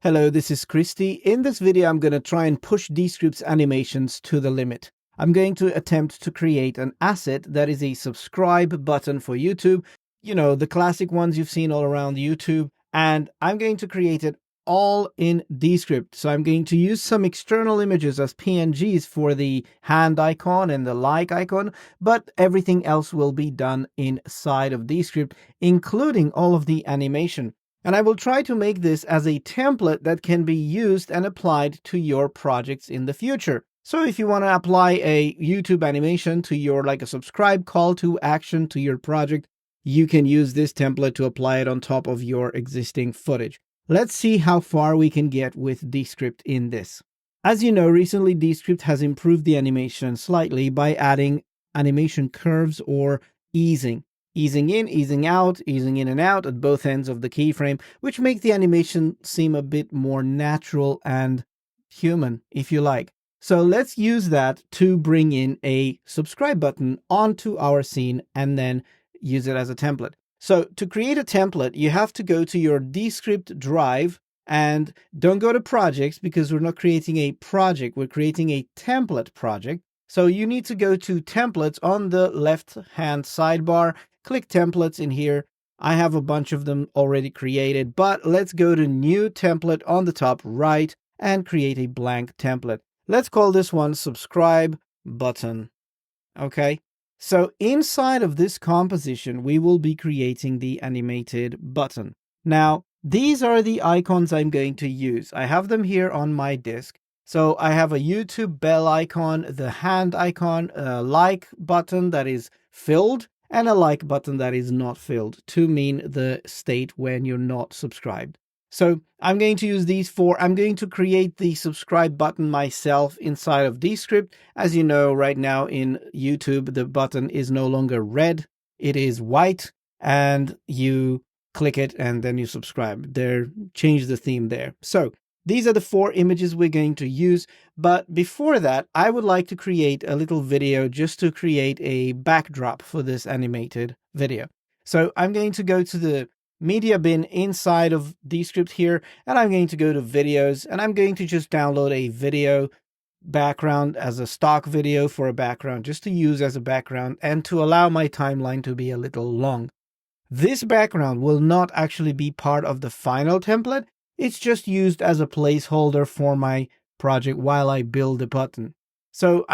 Hello, this is Christy. In this video, I'm going to try and push Descript's animations to the limit. I'm going to attempt to create an asset that is a subscribe button for YouTube. You know, the classic ones you've seen all around YouTube. And I'm going to create it all in Descript. So I'm going to use some external images as PNGs for the hand icon and the like icon, but everything else will be done inside of Descript, including all of the animation. And I will try to make this as a template that can be used and applied to your projects in the future. So if you want to apply a YouTube animation to your, like a subscribe call to action to your project, you can use this template to apply it on top of your existing footage. Let's see how far we can get with Descript in this. As you know, recently Descript has improved the animation slightly by adding animation curves or easing. Easing in, easing out, easing in and out at both ends of the keyframe, which make the animation seem a bit more natural and human, if you like. So let's use that to bring in a subscribe button onto our scene and then use it as a template. So to create a template, you have to go to your Descript drive and don't go to projects because we're not creating a project, we're creating a template project. So you need to go to templates on the left-hand sidebar. Click templates in here. I have a bunch of them already created, but let's go to new template on the top right and create a blank template. Let's call this one subscribe button. Okay. So inside of this composition, we will be creating the animated button. Now, these are the icons I'm going to use. I have them here on my disk. So I have a YouTube bell icon, the hand icon, a like button that is filled, and a like button that is not filled to mean the state when you're not subscribed. So I'm going to use these four. I'm going to create the subscribe button myself inside of Descript. As you know, right now in YouTube, the button is no longer red. It is white, and you click it and then you subscribe. Change the theme there. So these are the four images we're going to use. But before that, I would like to create a little video just to create a backdrop for this animated video. So I'm going to go to the media bin inside of Descript here, and I'm going to go to videos, and I'm going to just download a video background as a stock video for a background, just to use as a background and to allow my timeline to be a little long. This background will not actually be part of the final template. It's just used as a placeholder for my project while I build the button. So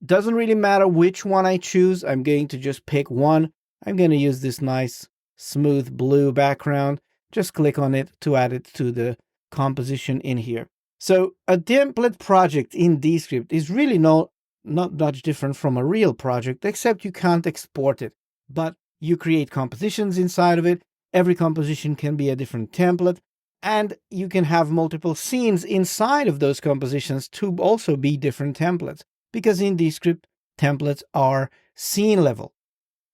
doesn't really matter which one I choose. I'm going to just pick one. I'm going to use this nice smooth blue background. Just click on it to add it to the composition in here. So a template project in Descript is really not much different from a real project, except you can't export it. But you create compositions inside of it. Every composition can be a different template. And you can have multiple scenes inside of those compositions to also be different templates, because in Descript, templates are scene level.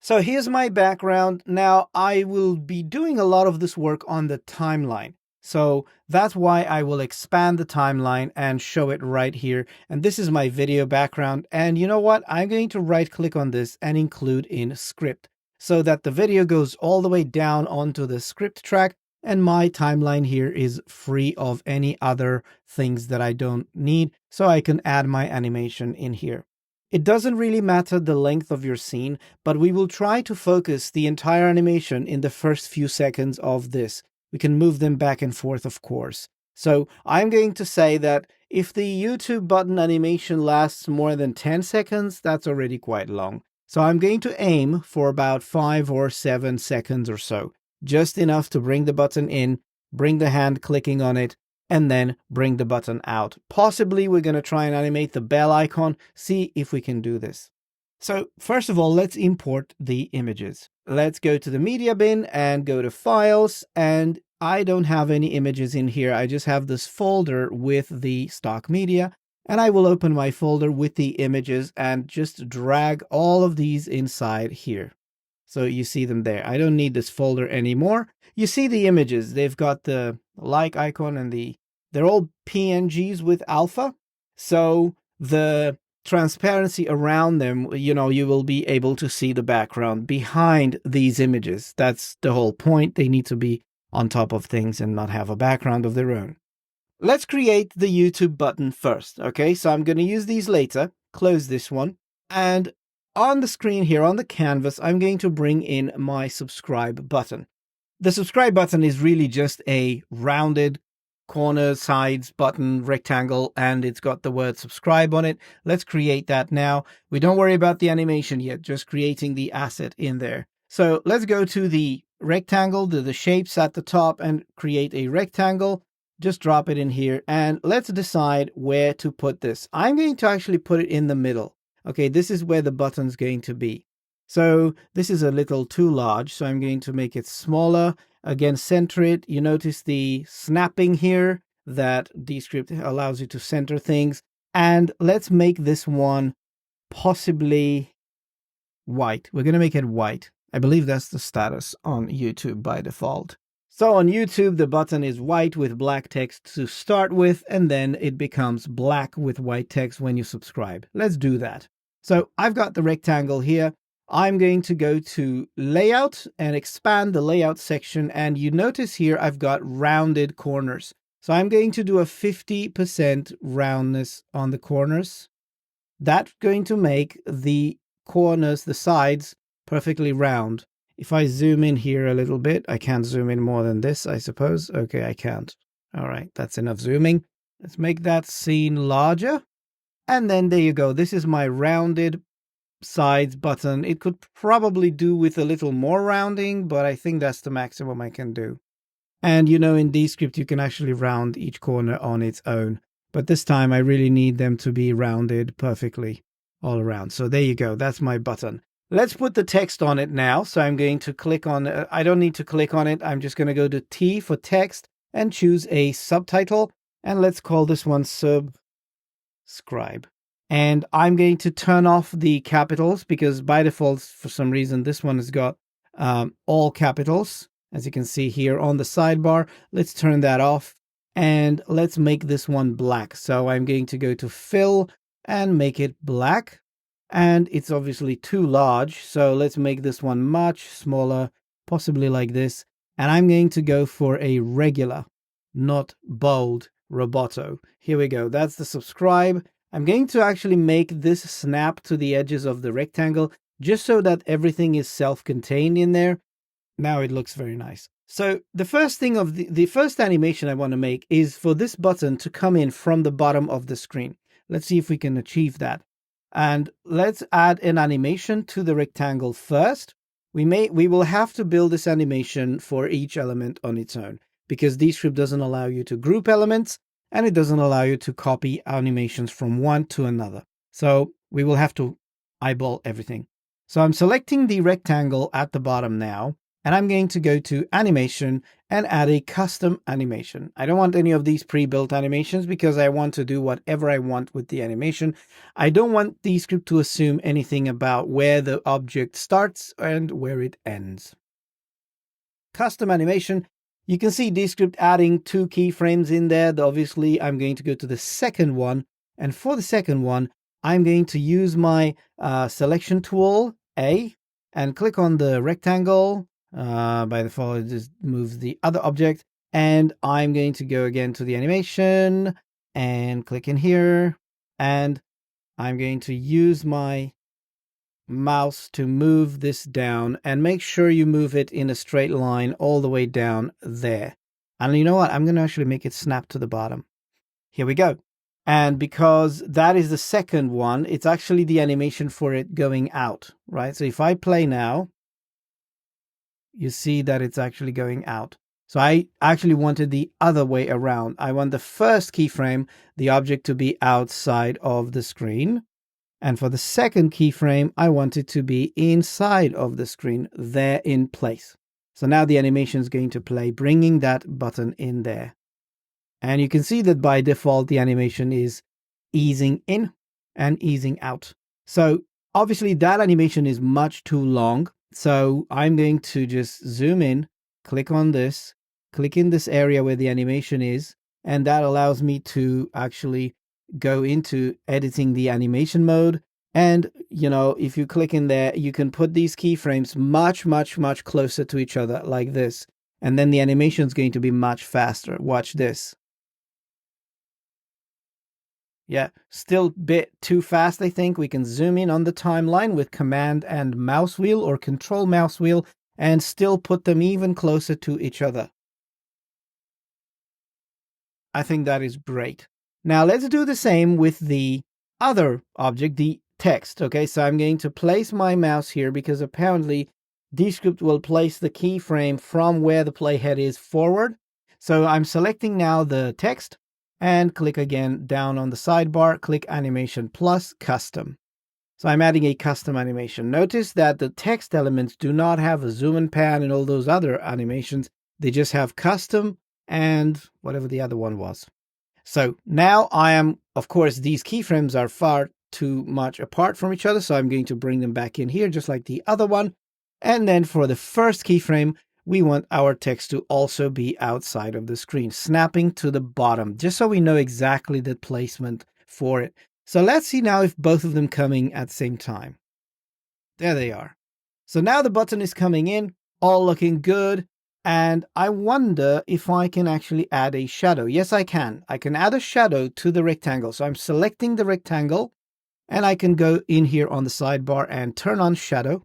So here's my background. Now I will be doing a lot of this work on the timeline. So that's why I will expand the timeline and show it right here. And this is my video background. And you know what? I'm going to right click on this and include in script so that the video goes all the way down onto the script track. And my timeline here is free of any other things that I don't need, so I can add my animation in here. It doesn't really matter the length of your scene, but we will try to focus the entire animation in the first few seconds of this. We can move them back and forth, of course. So I'm going to say that if the YouTube button animation lasts more than 10 seconds, that's already quite long. So I'm going to aim for about 5 or 7 seconds or so. Just enough to bring the button in, bring the hand clicking on it, and then bring the button out. Possibly we're going to try and animate the bell icon, see if we can do this. So first of all, let's import the images. Let's go to the media bin and go to files, and I don't have any images in here. I just have this folder with the stock media, and I will open my folder with the images and just drag all of these inside here. So you see them there. I don't need this folder anymore. You see the images. They've got the like icon and they're all PNGs with alpha. So the transparency around them, you will be able to see the background behind these images. That's the whole point. They need to be on top of things and not have a background of their own. let's create the YouTube button first. Okay, so I'm going to use these later. Close this one. And on the screen here, on the canvas, I'm going to bring in my subscribe button. The subscribe button is really just a rounded corner, sides button, rectangle, and it's got the word subscribe on it. Let's create that now. We don't worry about the animation yet, just creating the asset in there. So let's go to the rectangle, to the shapes at the top, and create a rectangle. Just drop it in here, and let's decide where to put this. I'm going to actually put it in the middle. Okay, this is where the button's going to be. So this is a little too large, so I'm going to make it smaller. Again, center it. You notice the snapping here that Descript allows you to center things. And let's make this one possibly white. We're going to make it white. I believe that's the status on YouTube by default. So on YouTube, the button is white with black text to start with, and then it becomes black with white text when you subscribe. Let's do that. So I've got the rectangle here. I'm going to go to layout and expand the layout section. And you notice here, I've got rounded corners. So I'm going to do a 50% roundness on the corners. That's going to make the corners, the sides, perfectly round. If I zoom in here a little bit, I can't zoom in more than this, I suppose. Okay, I can't. All right, that's enough zooming. Let's make that scene larger. And then there you go. This is my rounded sides button. It could probably do with a little more rounding, but I think that's the maximum I can do. And you know, in Descript, you can actually round each corner on its own. But this time I really need them to be rounded perfectly all around. So there you go. That's my button. Let's put the text on it now. So I'm going to click on, I don't need to click on it. I'm just going to go to T for text and choose a subtitle. And let's call this one subscribe. And I'm going to turn off the capitals because by default, for some reason, this one has got all capitals. As you can see here on the sidebar, let's turn that off and let's make this one black. So I'm going to go to fill and make it black. And it's obviously too large. So let's make this one much smaller, possibly like this. And I'm going to go for a regular, not bold, roboto. Here we go. That's the subscribe. I'm going to actually make this snap to the edges of the rectangle just so that everything is self-contained in there. Now it looks very nice. So the first thing of the first animation I want to make is for this button to come in from the bottom of the screen. Let's see if we can achieve that. And let's add an animation to the rectangle first. We will have to build this animation for each element on its own because Descript doesn't allow you to group elements and it doesn't allow you to copy animations from one to another. So we will have to eyeball everything. So I'm selecting the rectangle at the bottom now. And I'm going to go to animation and add a custom animation. I don't want any of these pre-built animations because I want to do whatever I want with the animation. I don't want Descript to assume anything about where the object starts and where it ends. Custom animation. You can see Descript adding 2 keyframes in there. Obviously, I'm going to go to the second one. And for the second one, I'm going to use my selection tool, A, and click on the rectangle. By default, it just moves the other object. And I'm going to go again to the animation and click in here. And I'm going to use my mouse to move this down and make sure you move it in a straight line all the way down there. And you know what? I'm going to actually make it snap to the bottom. Here we go. And because that is the second one, it's actually the animation for it going out, right? So if I play now, you see that it's actually going out. So I actually wanted the other way around. I want the first keyframe, the object to be outside of the screen. And for the second keyframe, I want it to be inside of the screen, there in place. So now the animation is going to play, bringing that button in there. And you can see that by default, the animation is easing in and easing out. So obviously that animation is much too long. So I'm going to just zoom in, click on this, click in this area where the animation is, and that allows me to actually go into editing the animation mode. And, you know, if you click in there, you can put these keyframes much, much, much closer to each other like this. And then the animation is going to be much faster. Watch this. Yeah, still a bit too fast, I think. We can zoom in on the timeline with Command and mouse wheel or Control mouse wheel and still put them even closer to each other. I think that is great. Now let's do the same with the other object, the text. Okay, so I'm going to place my mouse here because apparently Descript will place the keyframe from where the playhead is forward. So I'm selecting now the text and click again down on the sidebar, click Animation plus Custom. So I'm adding a custom animation. Notice that the text elements do not have a zoom and pan and all those other animations. They just have custom and whatever the other one was. So now I am, of course, these keyframes are far too much apart from each other. So I'm going to bring them back in here, just like the other one. And then for the first keyframe, we want our text to also be outside of the screen, snapping to the bottom, just so we know exactly the placement for it. So let's see now if both of them coming at the same time. There they are. So now the button is coming in, all looking good. And I wonder if I can actually add a shadow. Yes, I can. I can add a shadow to the rectangle. So I'm selecting the rectangle and I can go in here on the sidebar and turn on shadow.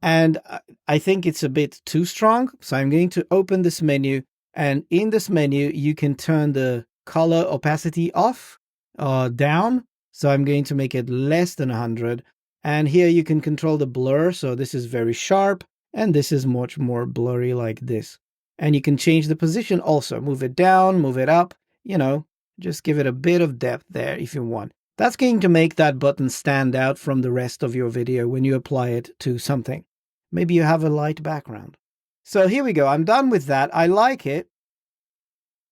And I think it's a bit too strong. So I'm going to open this menu, and in this menu, you can turn the color opacity off or down. So I'm going to make it less than 100. And here you can control the blur. So this is very sharp and this is much more blurry like this. And you can change the position also, move it down, move it up, just give it a bit of depth there if you want. That's going to make that button stand out from the rest of your video when you apply it to something. Maybe you have a light background. So here we go. I'm done with that. I like it.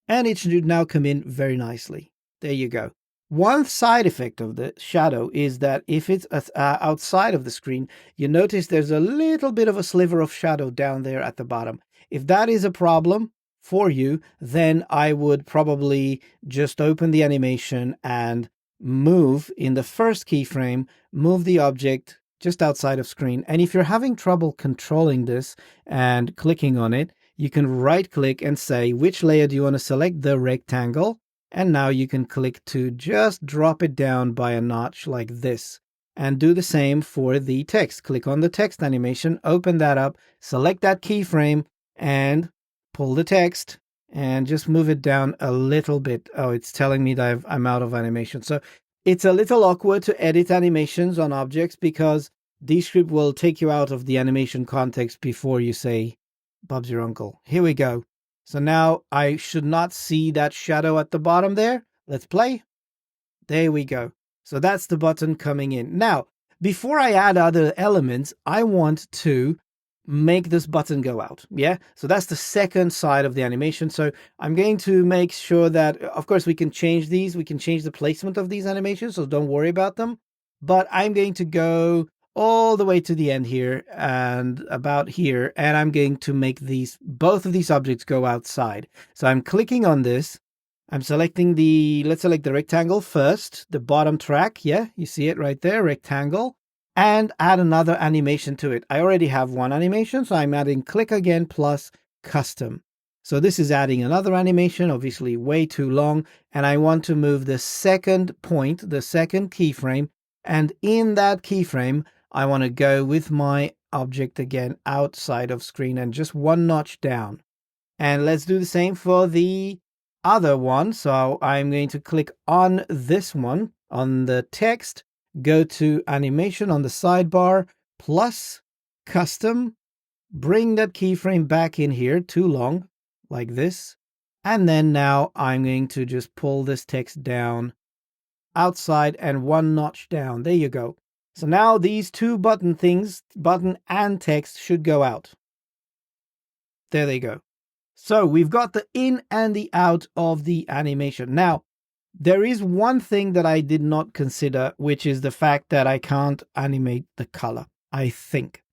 And it should now come in very nicely. There you go. One side effect of the shadow is that if it's outside of the screen, you notice there's a little bit of a sliver of shadow down there at the bottom. If that is a problem for you, then I would probably just open the animation and move in the first keyframe, move the object just outside of screen. And if you're having trouble controlling this and clicking on it, you can right click and say, which layer do you want to select? The rectangle. And now you can click to just drop it down by a notch like this. And do the same for the text. Click on the text animation, open that up, select that keyframe and pull the text and just move it down a little bit. Oh, it's telling me that I'm out of animation. So it's a little awkward to edit animations on objects because Descript will take you out of the animation context before you say, Bob's your uncle. Here we go. So now I should not see that shadow at the bottom there. Let's play. There we go. So that's the button coming in. Now, before I add other elements, I want to make this button go out. Yeah. So that's the second side of the animation. So I'm going to make sure that, of course, we can change these. We can change the placement of these animations. So don't worry about them. But I'm going to go all the way to the end here and about here. And I'm going to make both of these objects go outside. So I'm clicking on this. I'm selecting let's select the rectangle first, the bottom track. Yeah, you see it right there, rectangle. And add another animation to it. I already have one animation, so I'm adding click again plus custom. So this is adding another animation, obviously way too long. And I want to move the second point, the second keyframe. And in that keyframe, I want to go with my object again outside of screen and just one notch down. And let's do the same for the other one. So I'm going to click on this one, on the text, go to animation on the sidebar, plus custom, bring that keyframe back in here, too long, like this. And then now I'm going to just pull this text down outside and one notch down. There you go. So now these two button and text should go out. There they go. So we've got the in and the out of the animation. Now, there is one thing that I did not consider, which is the fact that I can't animate the color, I think.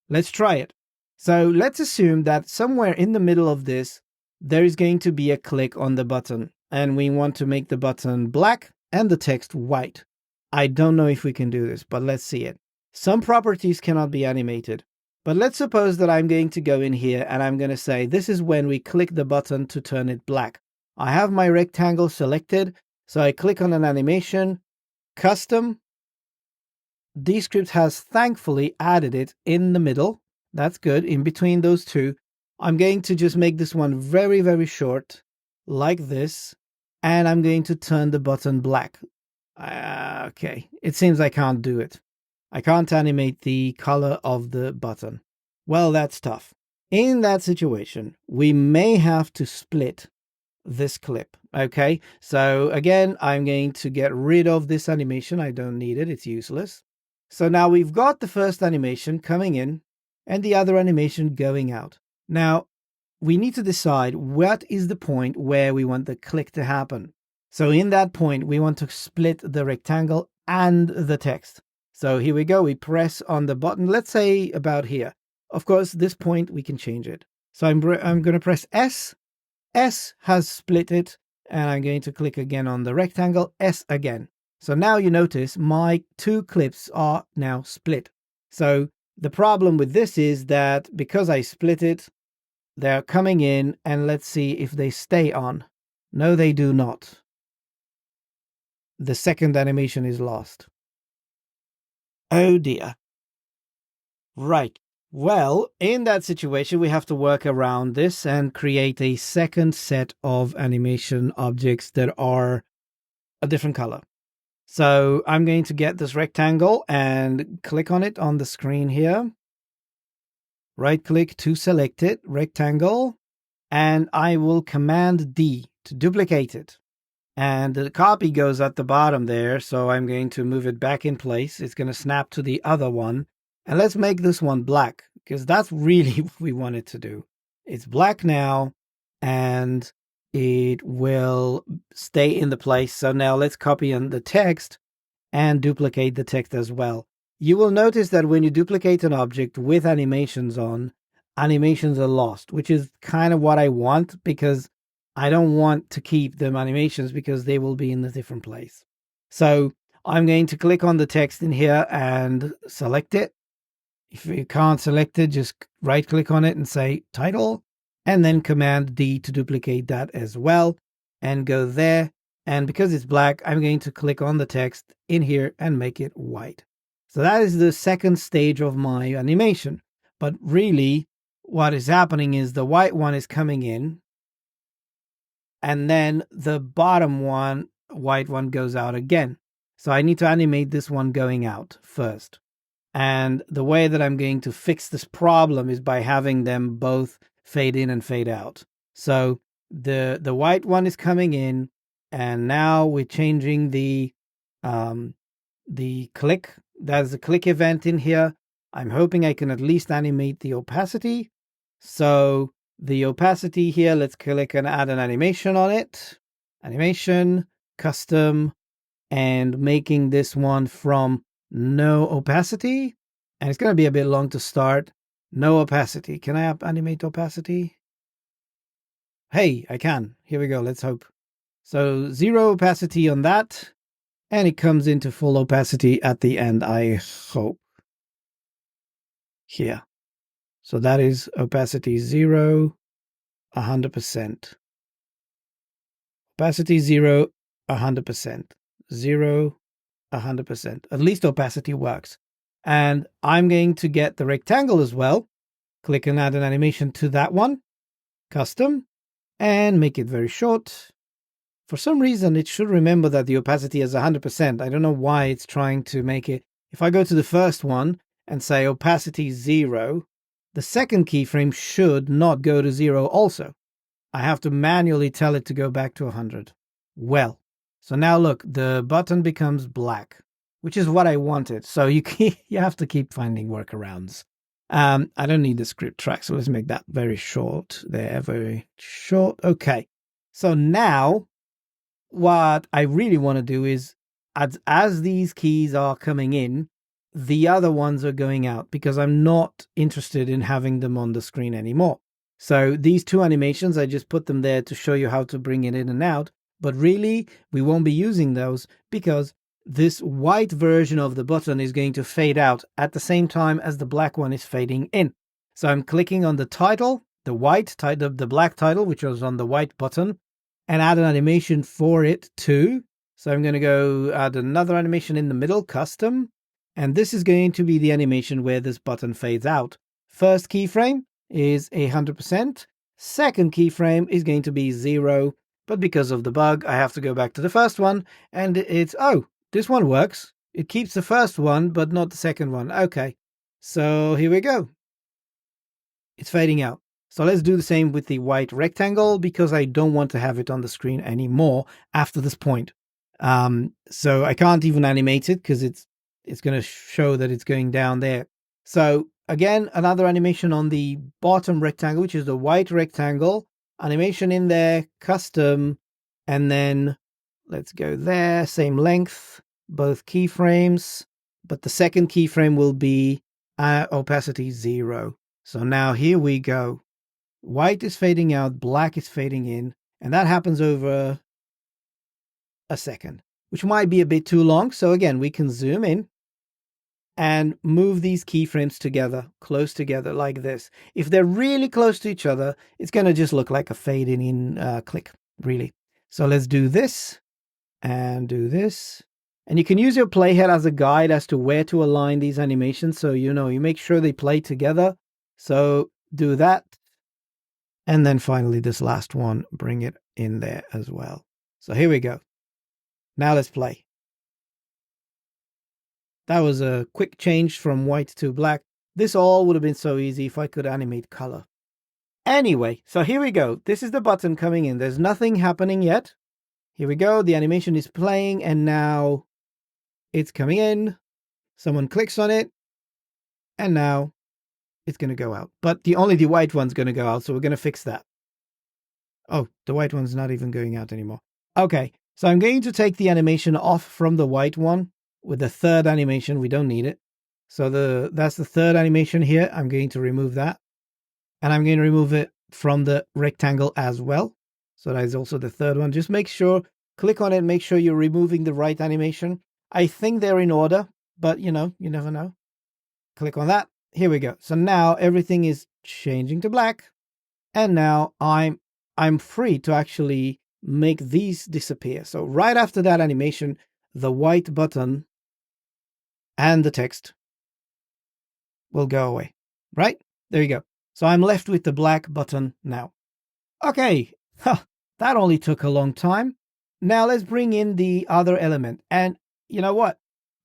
Let's try it. So let's assume that somewhere in the middle of this, there is going to be a click on the button, and we want to make the button black and the text white. I don't know if we can do this, but let's see it. Some properties cannot be animated. But let's suppose that I'm going to go in here and I'm going to say, this is when we click the button to turn it black. I have my rectangle selected. So I click on an animation, custom. Descript has thankfully added it in the middle. That's good. In between those two, I'm going to just make this one very, very short, like this. And I'm going to turn the button black. Okay, it seems I can't do it. I can't animate the color of the button. Well, that's tough. In that situation, we may have to split this clip. Okay, so again, I'm going to get rid of this animation. I don't need it. It's useless. So now we've got the first animation coming in and the other animation going out. Now, we need to decide what is the point where we want the click to happen. So in that point, we want to split the rectangle and the text. So here we go. We press on the button, let's say about here. Of course, this point, we can change it. So I'm going to press S. S has split it, and I'm going to click again on the rectangle, S again. So now you notice my two clips are now split. So the problem with this is that because I split it, they're coming in, and let's see if they stay on. No, they do not. The second animation is lost. Oh dear. Right. Well, in that situation, we have to work around this and create a second set of animation objects that are a different color. So I'm going to get this rectangle and click on it on the screen here. Right click to select it, rectangle, and I will Command D to duplicate it. And the copy goes at the bottom there, so I'm going to move it back in place. It's going to snap to the other one. And let's make this one black, because that's really what we want it to do. It's black now, and it will stay in the place. So now let's copy on the text and duplicate the text as well. You will notice that when you duplicate an object with animations on, animations are lost, which is kind of what I want, because I don't want to keep them animations because they will be in a different place. So I'm going to click on the text in here and select it. If you can't select it, just right click on it and say title, and then Command D to duplicate that as well and go there. And because it's black, I'm going to click on the text in here and make it white. So that is the second stage of my animation. But really what is happening is the white one is coming in, and then the bottom one, white one, goes out again. So I need to animate this one going out first. And the way that I'm going to fix this problem is by having them both fade in and fade out. So the white one is coming in, and now we're changing the click. There's a click event in here. I'm hoping I can at least animate the opacity. So the opacity here, let's click and add an animation on it. Animation, custom, and making this one from no opacity. And it's going to be a bit long to start. No opacity. Can I animate opacity? Hey, I can. Here we go. Let's hope. So 0 opacity on that. And it comes into full opacity at the end, I hope. Here. So that is opacity 0, 100%. Opacity 0, 100%. 0, 100%. At least opacity works. And I'm going to get the rectangle as well. Click and add an animation to that one. Custom. And make it very short. For some reason, it should remember that the opacity is 100%. I don't know why it's trying to make it. If I go to the first one and say opacity 0, the second keyframe should not go to 0 also. I have to manually tell it to go back to 100. Well, so now look, the button becomes black, which is what I wanted. So you have to keep finding workarounds. I don't need the script track, so let's make that very short there, very short. Okay, so now what I really want to do is, as these keys are coming in, the other ones are going out, because I'm not interested in having them on the screen anymore. So these two animations, I just put them there to show you how to bring it in and out. But really, we won't be using those because this white version of the button is going to fade out at the same time as the black one is fading in. So I'm clicking on the title, the white title, the black title, which was on the white button, and add an animation for it too. So I'm going to go add another animation in the middle, custom. And this is going to be the animation where this button fades out. First keyframe is 100%. Second keyframe is going to be 0. But because of the bug, I have to go back to the first one. And it's, oh, this one works. It keeps the first one, but not the second one. Okay. So here we go. It's fading out. So let's do the same with the white rectangle because I don't want to have it on the screen anymore after this point. So I can't even animate it because it's going to show that it's going down there. So again, another animation on the bottom rectangle, which is the white rectangle. Animation in there, custom, and then let's go there, same length, both keyframes, but the second keyframe will be opacity 0. So now here we go. White is fading out, black is fading in, and that happens over a second, which might be a bit too long. So again, we can zoom in and move these keyframes together, close together like this. If they're really close to each other, it's going to just look like a fading in click, really. So let's do this and do this. And you can use your playhead as a guide as to where to align these animations. So, you make sure they play together. So do that. And then finally, this last one, bring it in there as well. So here we go. Now let's play. That was a quick change from white to black. This all would have been so easy if I could animate color. Anyway, so here we go. This is the button coming in. There's nothing happening yet. Here we go. The animation is playing and now it's coming in. Someone clicks on it and now it's going to go out. But only the white one's going to go out, so we're going to fix that. Oh, the white one's not even going out anymore. Okay, so I'm going to take the animation off from the white one with the third animation. We don't need it. So that's the third animation here. I'm going to remove that. And I'm going to remove it from the rectangle as well. So that is also the third one. Just make sure, click on it, make sure you're removing the right animation. I think they're in order, but you never know. Click on that. Here we go. So now everything is changing to black. And now I'm free to actually make these disappear. So right after that animation, the white button and the text will go away. Right? There you go. So I'm left with the black button now. Okay. That only took a long time. Now let's bring in the other element. And you know what?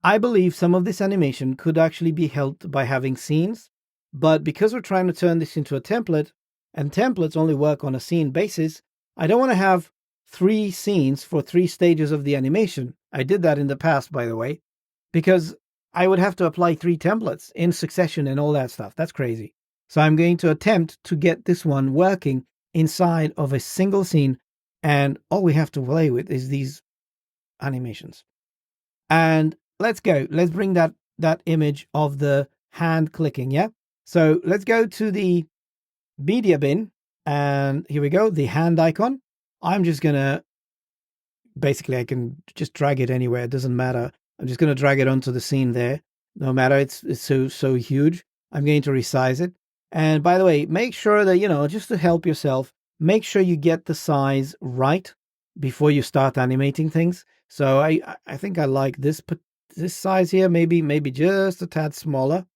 I believe some of this animation could actually be helped by having scenes, but because we're trying to turn this into a template, and templates only work on a scene basis, I don't want to have 3 scenes for 3 stages of the animation. I did that in the past, by the way, because I would have to apply 3 templates in succession and all that stuff. That's crazy. So I'm going to attempt to get this one working inside of a single scene, and all we have to play with is these animations. And let's go. Let's bring that image of the hand clicking, yeah? So let's go to the media bin, and here we go, the hand icon. I'm just going to, basically I can just drag it anywhere. It doesn't matter. I'm just going to drag it onto the scene there. No matter, it's so huge. I'm going to resize it. And by the way, make sure that, just to help yourself, make sure you get the size right before you start animating things. So I think I like this size here, maybe just a tad smaller.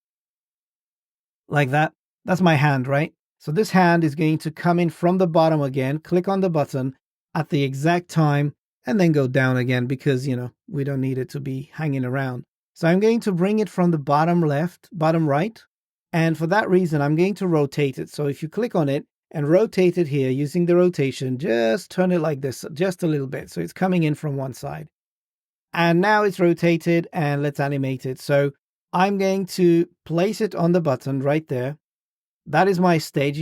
Like that. That's my hand, right? So this hand is going to come in from the bottom again, click on the button at the exact time, and then go down again because, we don't need it to be hanging around. So I'm going to bring it from the bottom left, bottom right. And for that reason, I'm going to rotate it. So if you click on it and rotate it here using the rotation, just turn it like this, just a little bit. So it's coming in from one side. And now it's rotated, and let's animate it. So I'm going to place it on the button right there. That is my stage.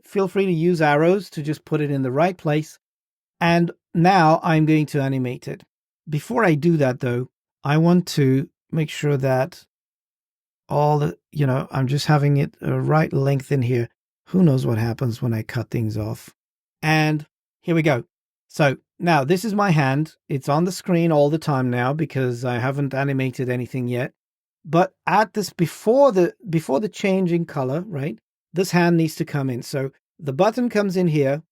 Feel free to use arrows to just put it in the right place. And now I'm going to animate it. Before I do that, though, I want to make sure that all the, I'm just having it a right length in here. Who knows what happens when I cut things off. And here we go. So now this is my hand. It's on the screen all the time now because I haven't animated anything yet. But at this, before the change in color, right, this hand needs to come in. So the button comes in here.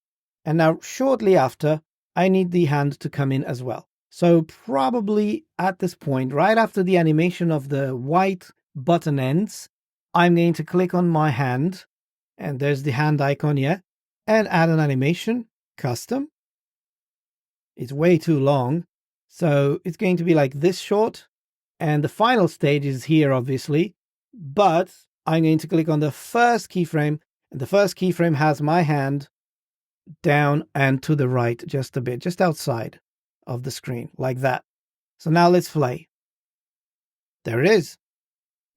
And now shortly after, I need the hand to come in as well. So probably at this point, right after the animation of the white button ends, I'm going to click on my hand, and there's the hand icon, yeah, and add an animation, custom. It's way too long, so it's going to be like this short, and the final stage is here, obviously, but I'm going to click on the first keyframe, and the first keyframe has my hand down and to the right just a bit, just outside of the screen, like that. So now let's play. There it is.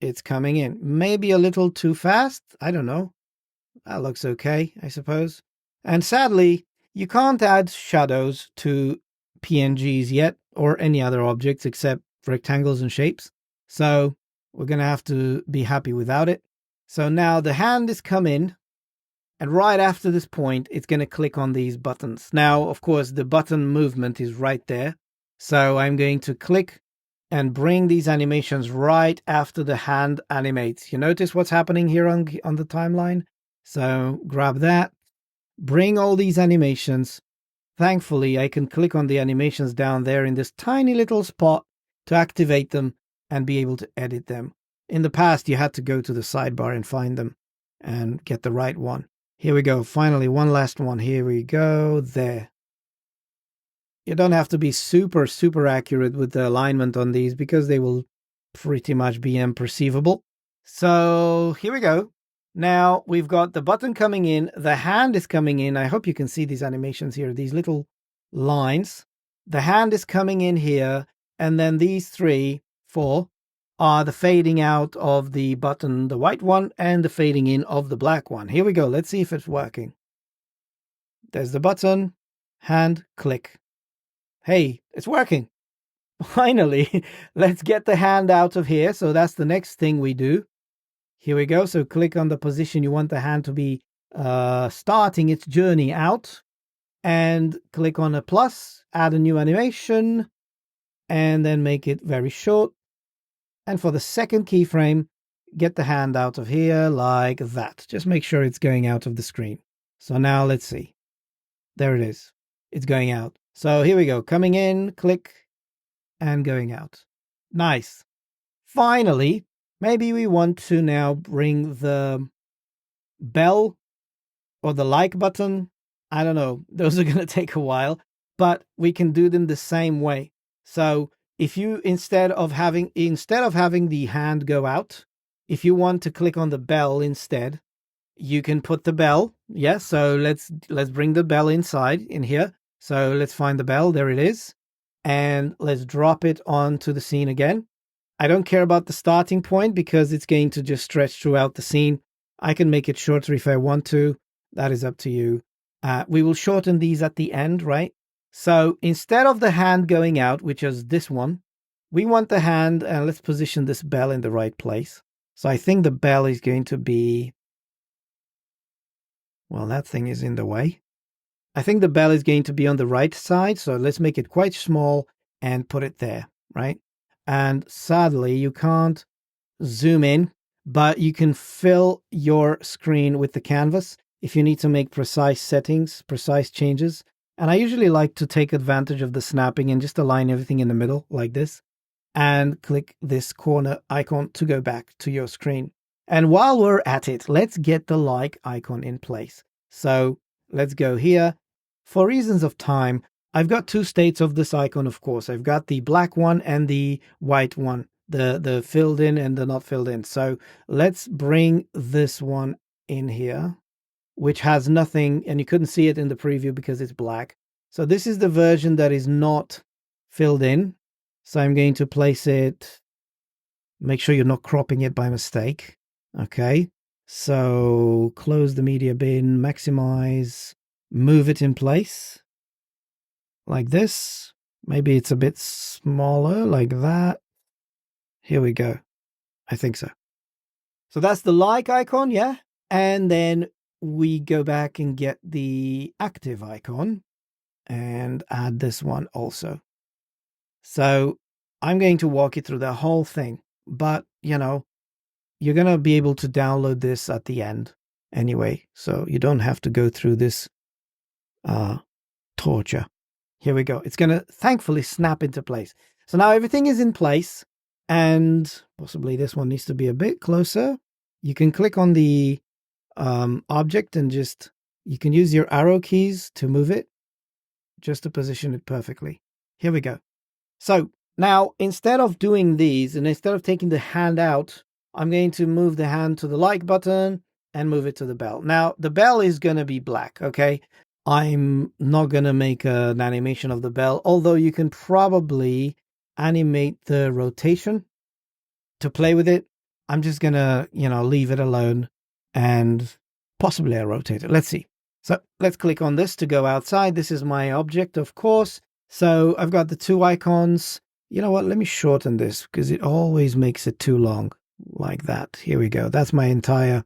It's coming in. Maybe a little too fast. I don't know. That looks okay, I suppose. And sadly, you can't add shadows to PNGs yet, or any other objects except rectangles and shapes. So we're going to have to be happy without it. So now the hand is come in, and right after this point, it's going to click on these buttons. Now, of course, the button movement is right there. So I'm going to click and bring these animations right after the hand animates. You notice what's happening here on the timeline? So grab that, bring all these animations. Thankfully, I can click on the animations down there in this tiny little spot to activate them and be able to edit them. In the past, you had to go to the sidebar and find them and get the right one. Here we go. Finally, one last one. Here we go. There. You don't have to be super accurate with the alignment on these because they will pretty much be imperceivable. So here we go. Now we've got the button coming in, the hand is coming in. I hope you can see these animations here, these little lines. The hand is coming in here, and then these 3, 4 are the fading out of the button, the white one, and the fading in of the black one. Here we go. Let's see if it's working. There's the button, hand, click. Hey, it's working. Finally, let's get the hand out of here. So that's the next thing we do. Here we go. So click on the position you want the hand to be starting its journey out, and click on a plus, add a new animation, and then make it very short. And for the second keyframe, get the hand out of here like that. Just make sure it's going out of the screen. So now let's see. There it is. It's going out. So here we go. Coming in, click, and going out. Nice. Finally, maybe we want to now bring the bell or the like button. I don't know. Those are going to take a while, but we can do them the same way. So if you, instead of having the hand go out, if you want to click on the bell instead, you can put the bell. Yes. So let's bring the bell inside in here. So let's find the bell. There it is. And let's drop it onto the scene again. I don't care about the starting point because it's going to just stretch throughout the scene. I can make it shorter if I want to. That is up to you. We will shorten these at the end, right? So instead of the hand going out, which is this one, we want the hand, and let's position this bell in the right place. So I think the bell is going to be, well, that thing is in the way. I think the bell is going to be on the right side. So let's make it quite small and put it there, right? And sadly, you can't zoom in, but you can fill your screen with the canvas if you need to make precise settings, precise changes. And I usually like to take advantage of the snapping and just align everything in the middle like this, and click this corner icon to go back to your screen. And while we're at it, let's get the like icon in place. So let's go here. For reasons of time, I've got 2 states of this icon, of course. I've got the black one and the white one, the filled in and the not filled in. So let's bring this one in here, which has nothing, and you couldn't see it in the preview because it's black. So this is the version that is not filled in. So I'm going to place it, make sure you're not cropping it by mistake. Okay. So close the media bin, maximize, move it in place like this. Maybe it's a bit smaller like that. Here we go. I think so. So that's the like icon, yeah? And then we go back and get the active icon and add this one also. So I'm going to walk you through the whole thing, but you know, you're going to be able to download this at the end anyway. So you don't have to go through this torture. Here we go. It's going to thankfully snap into place. So now everything is in place, and possibly this one needs to be a bit closer. You can click on the object and you can use your arrow keys to move it, just to position it perfectly. Here we go. So now instead of doing these, and instead of taking the hand out, I'm going to move the hand to the like button and move it to the bell. Now the bell is going to be black, okay? I'm not going to make an animation of the bell, although you can probably animate the rotation to play with it. I'm just going to, leave it alone and possibly I'll rotate it. Let's see. So let's click on this to go outside. This is my object, of course. So I've got the two icons. You know what? Let me shorten this because it always makes it too long like that. Here we go. That's my entire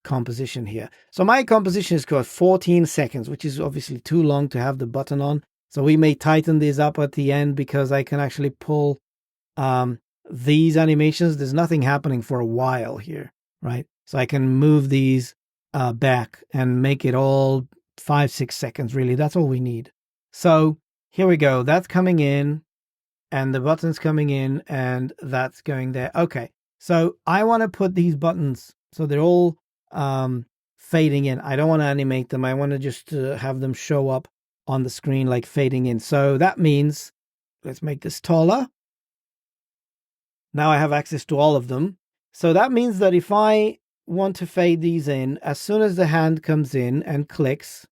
composition here. So my composition is got 14 seconds, which is obviously too long to have the button on. So we may tighten these up at the end because I can actually pull these animations. There's nothing happening for a while here, right? So I can move these back and make it all 5-6 seconds, really. That's all we need. So here we go. That's coming in and the button's coming in and that's going there. Okay. So I want to put these buttons so they're all fading in. I don't want to animate them. I want to just have them show up on the screen like fading in. So that means let's make this taller. Now I have access to all of them. So that means that if I want to fade these in, as soon as the hand comes in and clicks,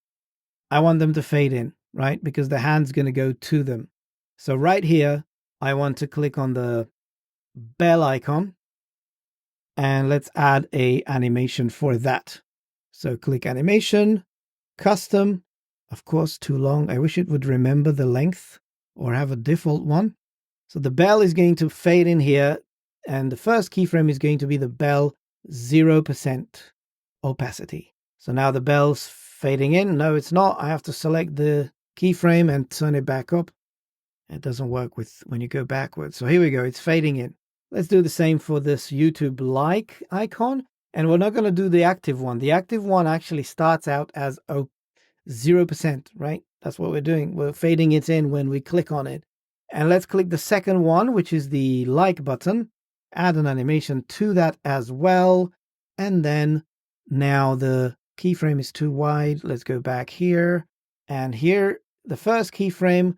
I want them to fade in, right? Because the hand's going to go to them. So right here, I want to click on the bell icon and let's add a animation for that. So click animation, custom, of course, too long. I wish it would remember the length or have a default one. So the bell is going to fade in here. And the first keyframe is going to be the bell 0% opacity. So now the bell's fading in. No, it's not. I have to select the keyframe and turn it back up. It doesn't work when you go backwards. So here we go. It's fading in. Let's do the same for this YouTube like icon. And we're not going to do the active one. The active one actually starts out as 0%, right? That's what we're doing. We're fading it in when we click on it. And let's click the second one, which is the like button. Add an animation to that as well. And then now the keyframe is too wide. Let's go back here. And here, the first keyframe,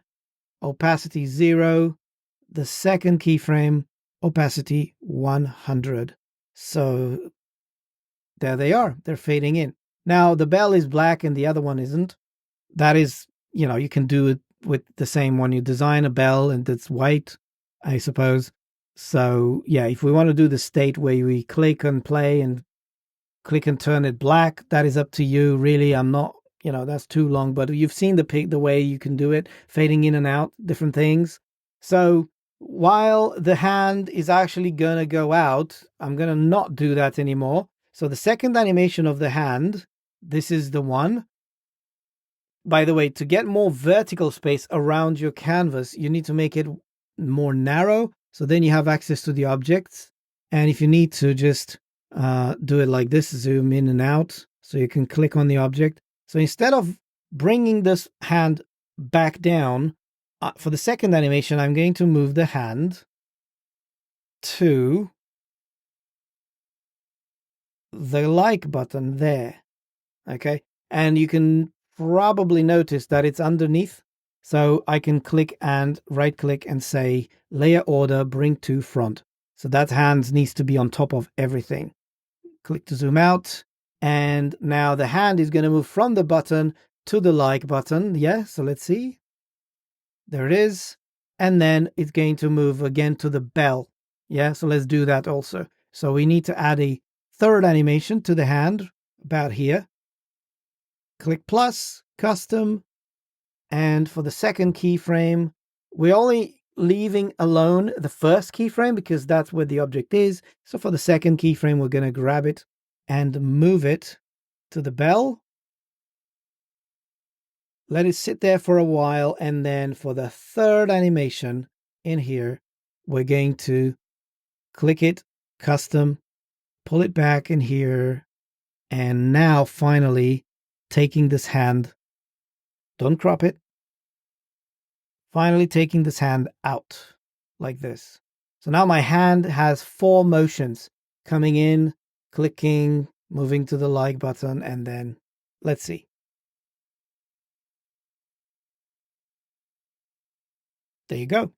opacity 0. The second keyframe, opacity 100. So there they are. They're fading in. Now the bell is black and the other one isn't. That is, you can do it with the same one. You design a bell and it's white, I suppose. So yeah, if we want to do the state where we click and play and click and turn it black, that is up to you. Really, I'm not, that's too long, but you've seen the way you can do it, fading in and out, different things. So while the hand is actually going to go out, I'm going to not do that anymore. So the second animation of the hand, this is the one. By the way, to get more vertical space around your canvas, you need to make it more narrow. So then you have access to the objects. And if you need to just do it like this, zoom in and out, so you can click on the object. So instead of bringing this hand back down, for the second animation, I'm going to move the hand to the like button there. Okay. And you can probably notice that it's underneath. So I can click and right click and say layer order, bring to front. So that hand needs to be on top of everything. Click to zoom out. And now the hand is going to move from the button to the like button. Yeah. So let's see. There it is. And then it's going to move again to the bell. Yeah. So let's do that also. So we need to add a third animation to the hand about here. Click plus, custom. And for the second keyframe, we're only leaving alone the first keyframe because that's where the object is. So for the second keyframe, we're going to grab it and move it to the bell. Let it sit there for a while. And then for the third animation in here, we're going to click it, custom, pull it back in here. And now finally taking this hand, don't crop it, finally taking this hand out like this. So now my hand has 4 motions: coming in, clicking, moving to the like button, and then let's see. There you go.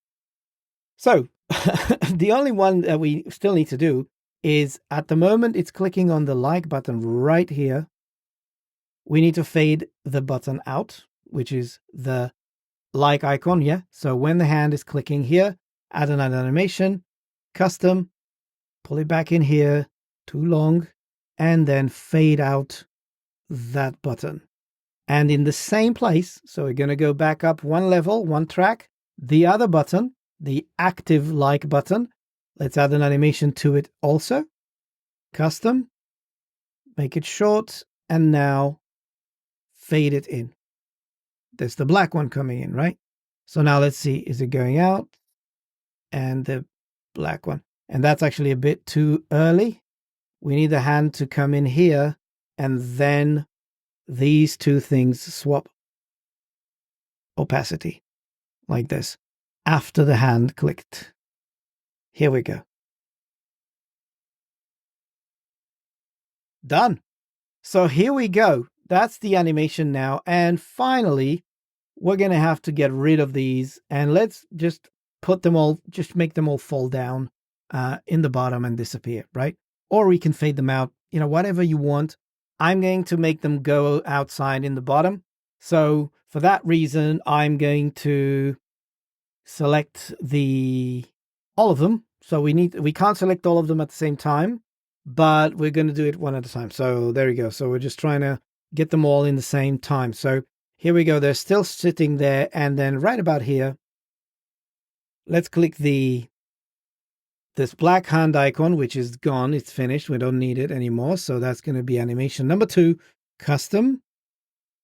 So the only one that we still need to do is, at the moment it's clicking on the like button right here, we need to fade the button out, which is the like icon. Yeah. So when the hand is clicking here, add an animation, custom, pull it back in here, too long, and then fade out that button. And in the same place, so we're going to go back up one level, one track, the other button, the active like button, let's add an animation to it also. Custom, make it short, and now fade it in. There's the black one coming in, right? So now let's see, is it going out? And the black one. And that's actually a bit too early. We need the hand to come in here, and then these two things swap opacity like this after the hand clicked. Here we go. Done. So here we go. That's the animation now. And finally, we're going to have to get rid of these, and let's just put them all, just make them all fall down in the bottom and disappear, right? Or we can fade them out, whatever you want. I'm going to make them go outside in the bottom. So for that reason, I'm going to select all of them. So we can't select all of them at the same time, but we're going to do it one at a time. So there we go. So we're just trying to get them all in the same time. So here we go. They're still sitting there. And then right about here, let's click this black hand icon, which is gone. It's finished. We don't need it anymore. So that's going to be animation number 2, custom.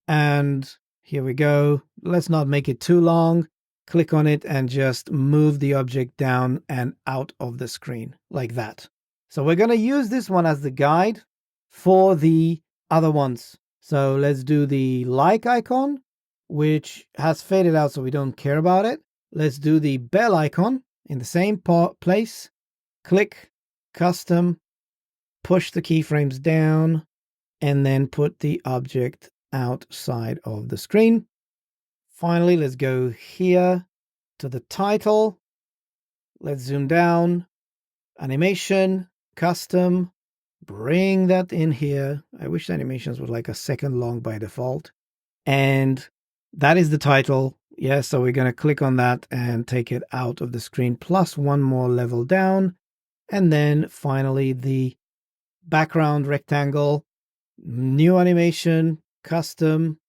And here we go. Let's not make it too long. Click on it and just move the object down and out of the screen like that. So we're going to use this one as the guide for the other ones. So let's do the like icon, which has faded out, so we don't care about it. Let's do the bell icon in the same place. Click, custom, push the keyframes down, and then put the object outside of the screen. Finally, let's go here to the title. Let's zoom down, animation, custom, bring that in here. I wish the animations were like a second long by default. And that is the title. Yeah, so we're going to click on that and take it out of the screen, plus one more level down. And then finally the background rectangle, new animation, custom,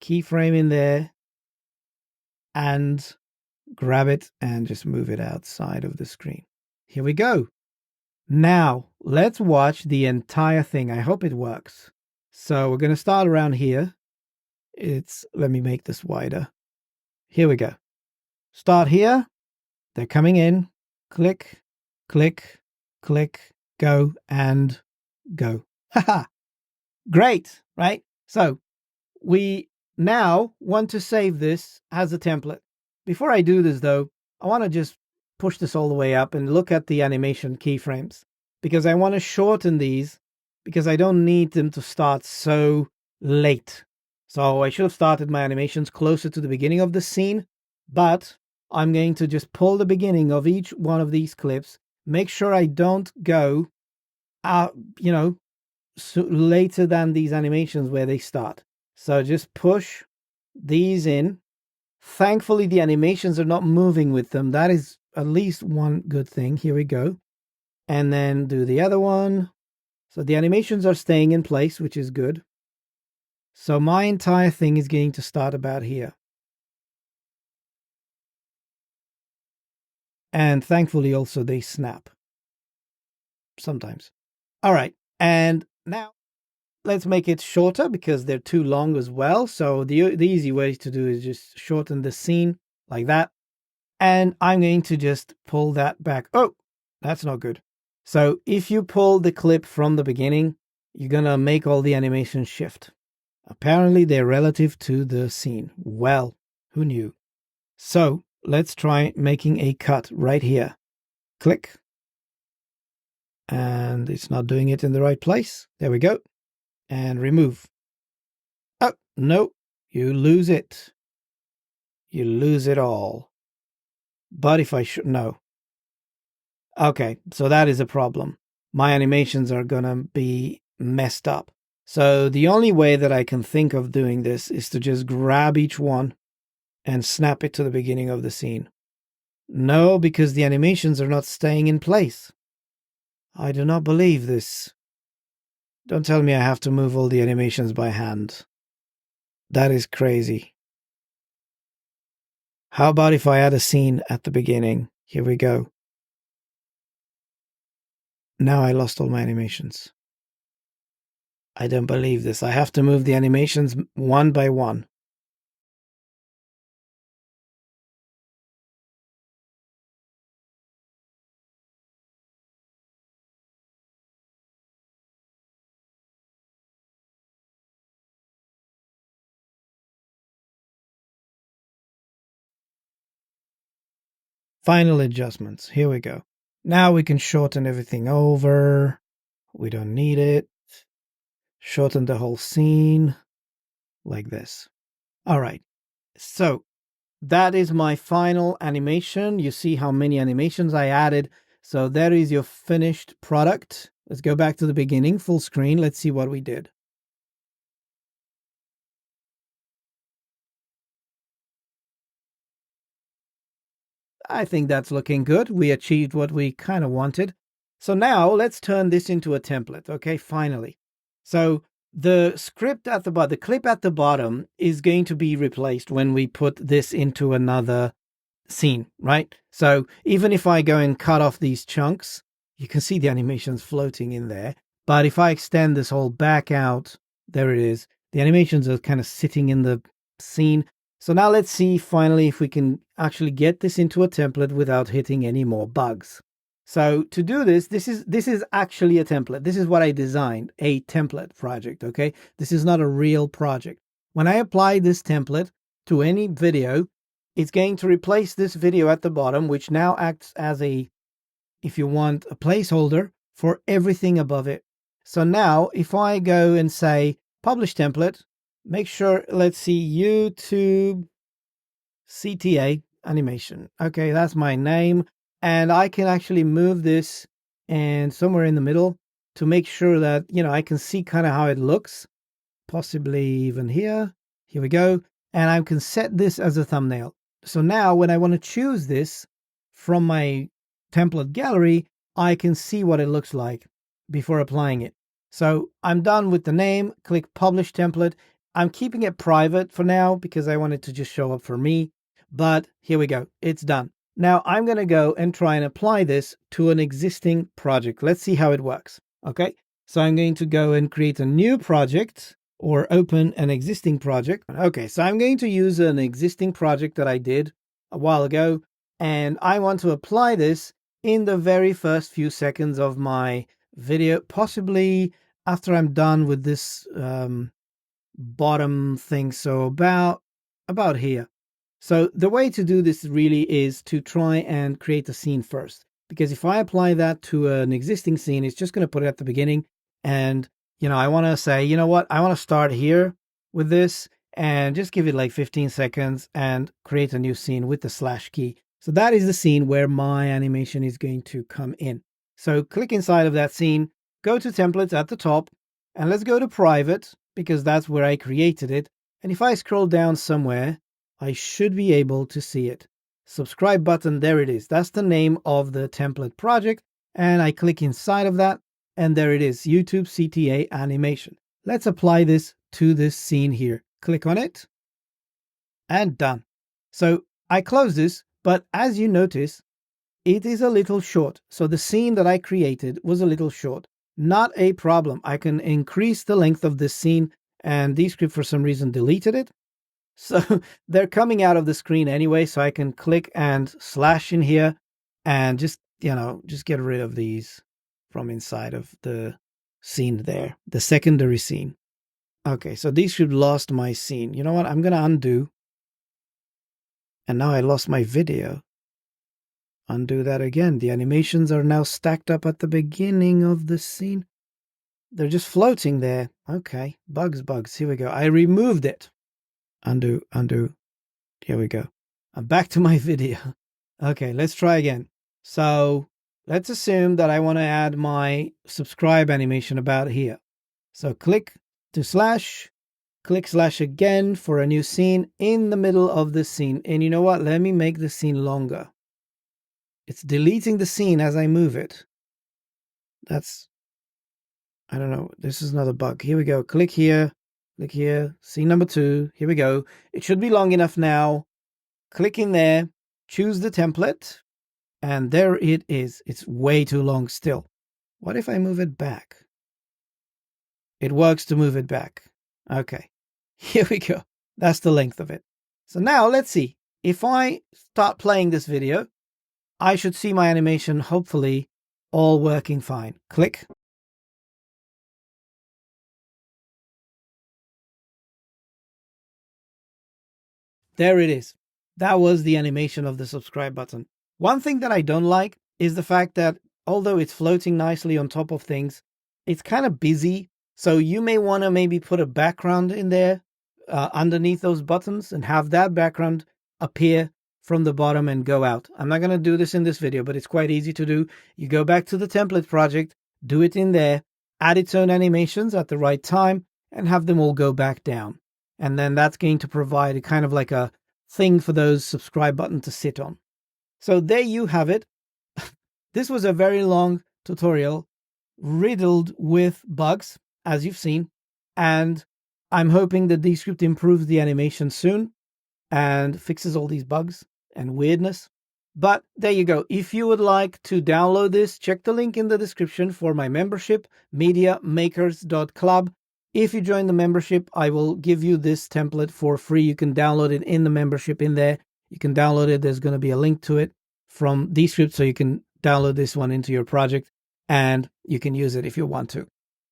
keyframe in there, and grab it and just move it outside of the screen. Here we go. Now let's watch the entire thing. I hope it works. So we're going to start around here. Let me make this wider. Here we go. Start here. They're coming in. Click, click, click, go, and go. Haha. Great, right? So we now want to save this as a template. Before I do this though, I want to just push this all the way up and look at the animation keyframes, because I want to shorten these because I don't need them to start so late. So I should have started my animations closer to the beginning of the scene, but I'm going to just pull the beginning of each one of these clips, make sure I don't go out, later than these animations where they start. So just push these in. Thankfully, the animations are not moving with them. That is at least one good thing. Here we go. And then do the other one. So the animations are staying in place, which is good. So my entire thing is going to start about here. And thankfully also they snap. Sometimes. All right. And now let's make it shorter because they're too long as well. So the easy way to do is just shorten the scene like that. And I'm going to just pull that back. Oh, that's not good. So if you pull the clip from the beginning, you're going to make all the animations shift. Apparently they're relative to the scene. Well, who knew? So let's try making a cut right here. Click. And it's not doing it in the right place. There we go. And remove. Oh, no, you lose it. You lose it all. But if I should, no. Okay, so that is a problem. My animations are gonna be messed up. So the only way that I can think of doing this is to just grab each one and snap it to the beginning of the scene. No, because the animations are not staying in place. I do not believe this. Don't tell me I have to move all the animations by hand. That is crazy. How about if I add a scene at the beginning? Here we go. Now I lost all my animations. I don't believe this. I have to move the animations one by one. Final adjustments. Here we go. Now we can shorten everything over. We don't need it. Shorten the whole scene like this. All right. So that is my final animation. You see how many animations I added. So there is your finished product. Let's go back to the beginning, full screen. Let's see what we did. I think that's looking good. We achieved what we kind of wanted. So now let's turn this into a template. Okay, finally. So the script at the bottom, the clip at the bottom is going to be replaced when we put this into another scene, right? So even if I go and cut off these chunks, you can see the animations floating in there. But if I extend this whole back out, there it is. The animations are kind of sitting in the scene. So now let's see finally if we can actually get this into a template without hitting any more bugs. So to do this, this is actually a template. This is what I designed, a template project, okay? This is not a real project. When I apply this template to any video, it's going to replace this video at the bottom, which now acts as a, if you want, a placeholder for everything above it. So now if I go and say publish template, make sure, let's see, YouTube CTA animation. Okay, that's my name. And I can actually move this and somewhere in the middle to make sure that, I can see kind of how it looks. Possibly even here. Here we go. And I can set this as a thumbnail. So now when I want to choose this from my template gallery, I can see what it looks like before applying it. So I'm done with the name. Click Publish Template. I'm keeping it private for now because I want it to just show up for me. But here we go. It's done. Now I'm going to go and try and apply this to an existing project. Let's see how it works. Okay. So I'm going to go and create a new project or open an existing project. Okay. So I'm going to use an existing project that I did a while ago. And I want to apply this in the very first few seconds of my video, possibly after I'm done with this bottom thing. So about here. So the way to do this really is to try and create a scene first, because if I apply that to an existing scene, it's just going to put it at the beginning. And, I want to say, you know what? I want to start here with this and just give it like 15 seconds and create a new scene with the slash key. So that is the scene where my animation is going to come in. So click inside of that scene, go to templates at the top, and let's go to private because that's where I created it. And if I scroll down somewhere, I should be able to see it. Subscribe button, there it is. That's the name of the template project. And I click inside of that, and there it is, YouTube CTA animation. Let's apply this to this scene here. Click on it, and done. So I close this, but as you notice, it is a little short. So the scene that I created was a little short. Not a problem. I can increase the length of this scene, and Descript for some reason deleted it. So they're coming out of the screen anyway, so I can click and slash in here and just get rid of these from inside of the scene there, the secondary scene. Okay, so Descript lost my scene. You know what? I'm going to undo. And now I lost my video. Undo that again. The animations are now stacked up at the beginning of the scene. They're just floating there. Okay, bugs. Here we go. I removed it. Undo. Here we go. I'm back to my video. Okay, let's try again. So let's assume that I want to add my subscribe animation about here. So click to slash, click slash again for a new scene in the middle of the scene. And you know what? Let me make the scene longer. It's deleting the scene as I move it. That's, I don't know. This is another bug. Here we go. Click here, scene number 2. Here we go. It should be long enough now. Click in there, choose the template, and there it is. It's way too long still. What if I move it back? It works to move it back. Okay, here we go. That's the length of it. So now let's see. If I start playing this video, I should see my animation, hopefully, all working fine. Click. There it is. That was the animation of the subscribe button. One thing that I don't like is the fact that although it's floating nicely on top of things, it's kind of busy. So you may want to maybe put a background in there underneath those buttons and have that background appear from the bottom and go out. I'm not going to do this in this video, but it's quite easy to do. You go back to the template project, do it in there, add its own animations at the right time, and have them all go back down. And then that's going to provide a kind of like a thing for those subscribe button to sit on. So there you have it. This was a very long tutorial riddled with bugs, as you've seen, and I'm hoping that Descript improves the animation soon and fixes all these bugs and weirdness. But there you go. If you would like to download this, check the link in the description for my membership, mediamakers.club. If you join the membership, I will give you this template for free. You can download it in the membership in there. You can download it. There's going to be a link to it from Descript, so you can download this one into your project and you can use it if you want to.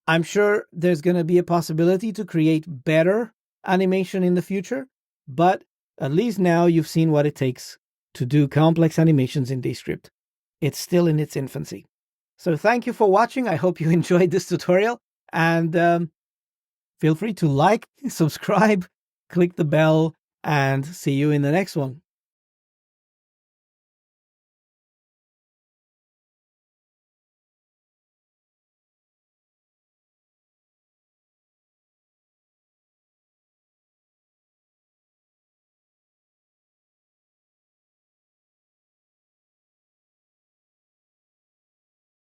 I'm sure there's going to be a possibility to create better animation in the future, but at least now you've seen what it takes to do complex animations in Descript. It's still in its infancy. So thank you for watching. I hope you enjoyed this tutorial, and feel free to like, subscribe, click the bell, and see you in the next one.